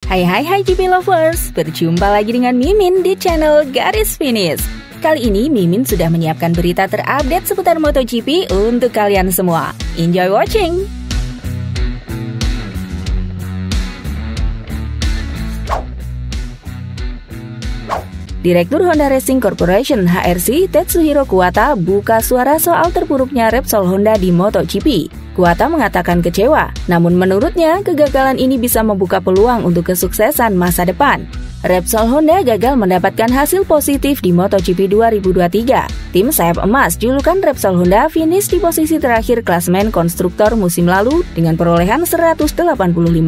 Hai GP Lovers, berjumpa lagi dengan Mimin di channel Garis Finish. Kali ini Mimin sudah menyiapkan berita terupdate seputar MotoGP untuk kalian semua. Enjoy watching! Direktur Honda Racing Corporation (HRC) Tetsuhiro Kuwata buka suara soal terpuruknya Repsol Honda di MotoGP. Kuwata mengatakan kecewa, namun menurutnya kegagalan ini bisa membuka peluang untuk kesuksesan masa depan. Repsol Honda gagal mendapatkan hasil positif di MotoGP 2023. Tim sayap emas julukan Repsol Honda finish di posisi terakhir klasemen konstruktor musim lalu dengan perolehan 185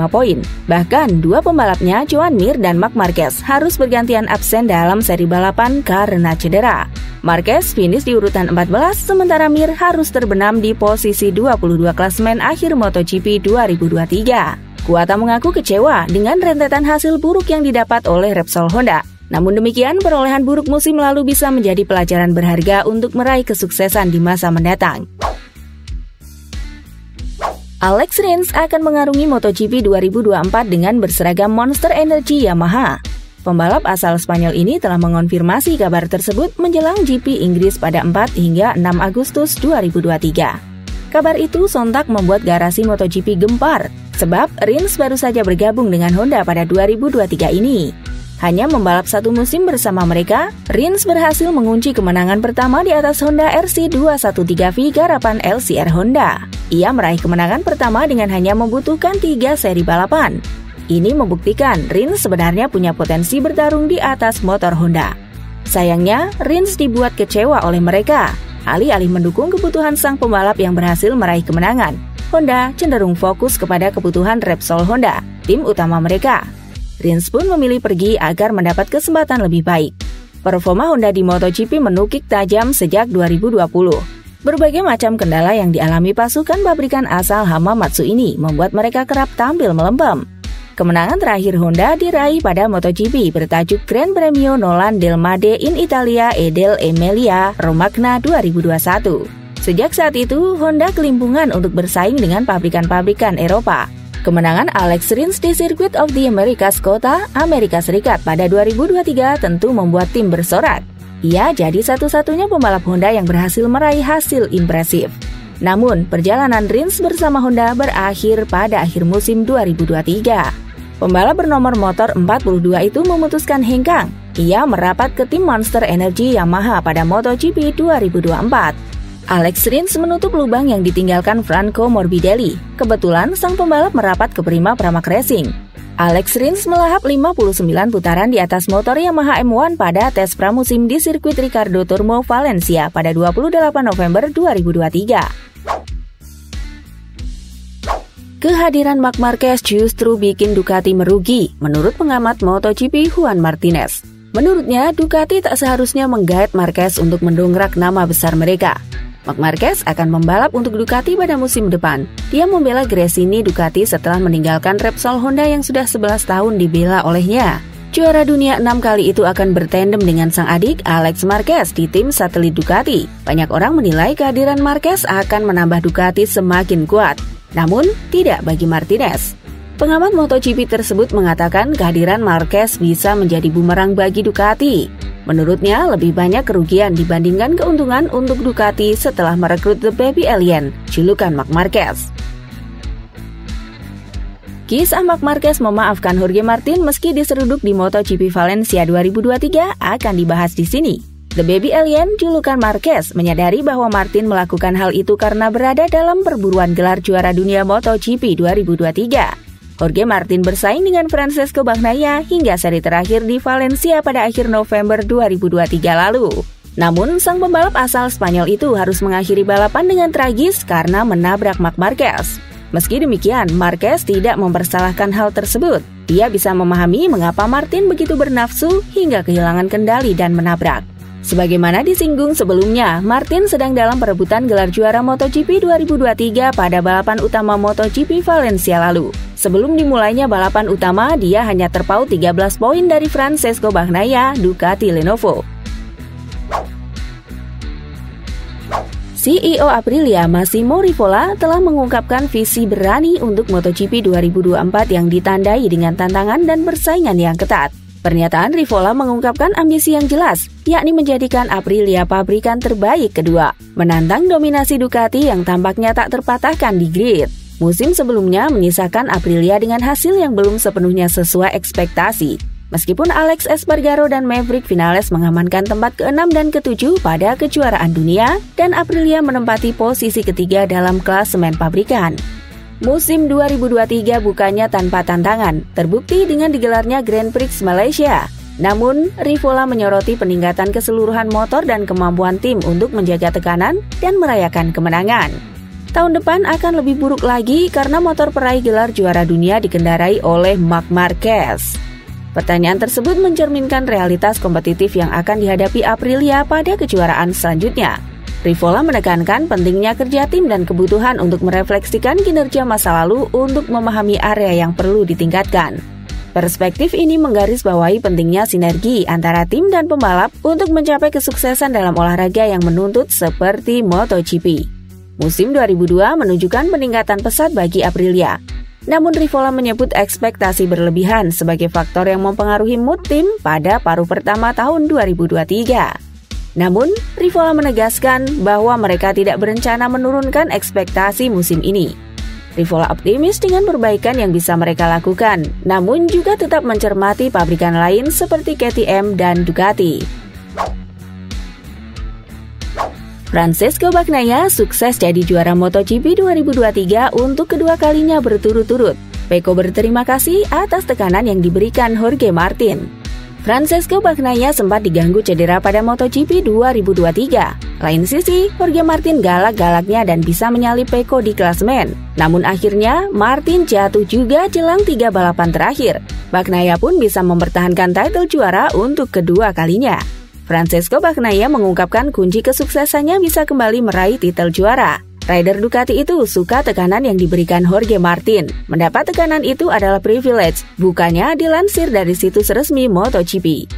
poin. Bahkan dua pembalapnya, Joan Mir dan Marc Marquez, harus bergantian absen dalam seri balapan karena cedera. Marquez finish di urutan 14, sementara Mir harus terbenam di posisi 22 klasemen akhir MotoGP 2023. Kuwata mengaku kecewa dengan rentetan hasil buruk yang didapat oleh Repsol Honda. Namun demikian, perolehan buruk musim lalu bisa menjadi pelajaran berharga untuk meraih kesuksesan di masa mendatang. Alex Rins akan mengarungi MotoGP 2024 dengan berseragam Monster Energy Yamaha. Pembalap asal Spanyol ini telah mengonfirmasi kabar tersebut menjelang GP Inggris pada 4 hingga 6 Agustus 2023. Kabar itu sontak membuat garasi MotoGP gempar, sebab Rins baru saja bergabung dengan Honda pada 2023 ini. Hanya membalap satu musim bersama mereka, Rins berhasil mengunci kemenangan pertama di atas Honda RC213V garapan LCR Honda. Ia meraih kemenangan pertama dengan hanya membutuhkan 3 seri balapan. Ini membuktikan Rins sebenarnya punya potensi bertarung di atas motor Honda. Sayangnya, Rins dibuat kecewa oleh mereka. Alih-alih mendukung kebutuhan sang pembalap yang berhasil meraih kemenangan, Honda cenderung fokus kepada kebutuhan Repsol Honda, tim utama mereka. Rins pun memilih pergi agar mendapat kesempatan lebih baik. Performa Honda di MotoGP menukik tajam sejak 2020. Berbagai macam kendala yang dialami pasukan pabrikan asal Hamamatsu ini membuat mereka kerap tampil melempem. Kemenangan terakhir Honda diraih pada MotoGP bertajuk Gran Premio Nolan del Made in Italia e del Emilia Romagna 2021. Sejak saat itu, Honda kelimpungan untuk bersaing dengan pabrikan-pabrikan Eropa. Kemenangan Alex Rins di Circuit of the Americas kota Amerika Serikat pada 2023 tentu membuat tim bersorak. Ia jadi satu-satunya pembalap Honda yang berhasil meraih hasil impresif. Namun, perjalanan Rins bersama Honda berakhir pada akhir musim 2023. Pembalap bernomor motor 42 itu memutuskan hengkang. Ia merapat ke tim Monster Energy Yamaha pada MotoGP 2024. Alex Rins menutup lubang yang ditinggalkan Franco Morbidelli. Kebetulan sang pembalap merapat ke Prima Pramac Racing. Alex Rins melahap 59 putaran di atas motor Yamaha M1 pada tes pramusim di sirkuit Ricardo Tormo Valencia pada 28 November 2023. Kehadiran Marc Marquez justru bikin Ducati merugi, menurut pengamat MotoGP Juan Martinez. Menurutnya, Ducati tak seharusnya menggait Marquez untuk mendongkrak nama besar mereka. Marc Marquez akan membalap untuk Ducati pada musim depan. Dia membela Gresini Ducati setelah meninggalkan Repsol Honda yang sudah 11 tahun dibela olehnya. Juara dunia 6 kali itu akan bertandem dengan sang adik Alex Marquez di tim satelit Ducati. Banyak orang menilai kehadiran Marquez akan menambah Ducati semakin kuat. Namun, tidak bagi Martinez. Pengamat MotoGP tersebut mengatakan kehadiran Marquez bisa menjadi bumerang bagi Ducati. Menurutnya, lebih banyak kerugian dibandingkan keuntungan untuk Ducati setelah merekrut The Baby Alien, julukan Marc Marquez. Kisah Marc Marquez memaafkan Jorge Martin meski diseruduk di MotoGP Valencia 2023 akan dibahas di sini. The Baby Alien, julukan Marquez, menyadari bahwa Martin melakukan hal itu karena berada dalam perburuan gelar juara dunia MotoGP 2023. Jorge Martin bersaing dengan Francesco Bagnaia hingga seri terakhir di Valencia pada akhir November 2023 lalu. Namun, sang pembalap asal Spanyol itu harus mengakhiri balapan dengan tragis karena menabrak Marc Marquez. Meski demikian, Marquez tidak mempersalahkan hal tersebut. Dia bisa memahami mengapa Martin begitu bernafsu hingga kehilangan kendali dan menabrak. Sebagaimana disinggung sebelumnya, Martin sedang dalam perebutan gelar juara MotoGP 2023 pada balapan utama MotoGP Valencia lalu. Sebelum dimulainya balapan utama, dia hanya terpaut 13 poin dari Francesco Bagnaia Ducati Lenovo. CEO Aprilia Massimo Rivola telah mengungkapkan visi berani untuk MotoGP 2024 yang ditandai dengan tantangan dan persaingan yang ketat. Pernyataan Rivola mengungkapkan ambisi yang jelas, yakni menjadikan Aprilia pabrikan terbaik kedua, menantang dominasi Ducati yang tampaknya tak terpatahkan di grid. Musim sebelumnya menyisakan Aprilia dengan hasil yang belum sepenuhnya sesuai ekspektasi. Meskipun Alex Espargaro dan Maverick Vinales mengamankan tempat ke-6 dan ke-7 pada kejuaraan dunia, dan Aprilia menempati posisi ketiga dalam klasemen pabrikan. Musim 2023 bukannya tanpa tantangan, terbukti dengan digelarnya Grand Prix Malaysia. Namun, Rivola menyoroti peningkatan keseluruhan motor dan kemampuan tim untuk menjaga tekanan dan merayakan kemenangan. Tahun depan akan lebih buruk lagi karena motor peraih gelar juara dunia dikendarai oleh Marc Marquez. Pertanyaan tersebut mencerminkan realitas kompetitif yang akan dihadapi Aprilia pada kejuaraan selanjutnya. Rivola menekankan pentingnya kerja tim dan kebutuhan untuk merefleksikan kinerja masa lalu untuk memahami area yang perlu ditingkatkan. Perspektif ini menggarisbawahi pentingnya sinergi antara tim dan pembalap untuk mencapai kesuksesan dalam olahraga yang menuntut seperti MotoGP. Musim 2002 menunjukkan peningkatan pesat bagi Aprilia. Namun Rivola menyebut ekspektasi berlebihan sebagai faktor yang mempengaruhi mood tim pada paruh pertama tahun 2023. Namun, Rivola menegaskan bahwa mereka tidak berencana menurunkan ekspektasi musim ini. Rivola optimis dengan perbaikan yang bisa mereka lakukan, namun juga tetap mencermati pabrikan lain seperti KTM dan Ducati. Francesco Bagnaia sukses jadi juara MotoGP 2023 untuk kedua kalinya berturut-turut. Pecco berterima kasih atas tekanan yang diberikan Jorge Martin. Francesco Bagnaia sempat diganggu cedera pada MotoGP 2023. Lain sisi, Jorge Martin galak-galaknya dan bisa menyalip Pecco di klasemen. Namun akhirnya, Martin jatuh juga jelang 3 balapan terakhir. Bagnaia pun bisa mempertahankan title juara untuk kedua kalinya. Francesco Bagnaia mengungkapkan kunci kesuksesannya bisa kembali meraih titel juara. Rider Ducati itu suka tekanan yang diberikan Jorge Martin. Mendapat tekanan itu adalah privilege, bukannya dilansir dari situs resmi MotoGP.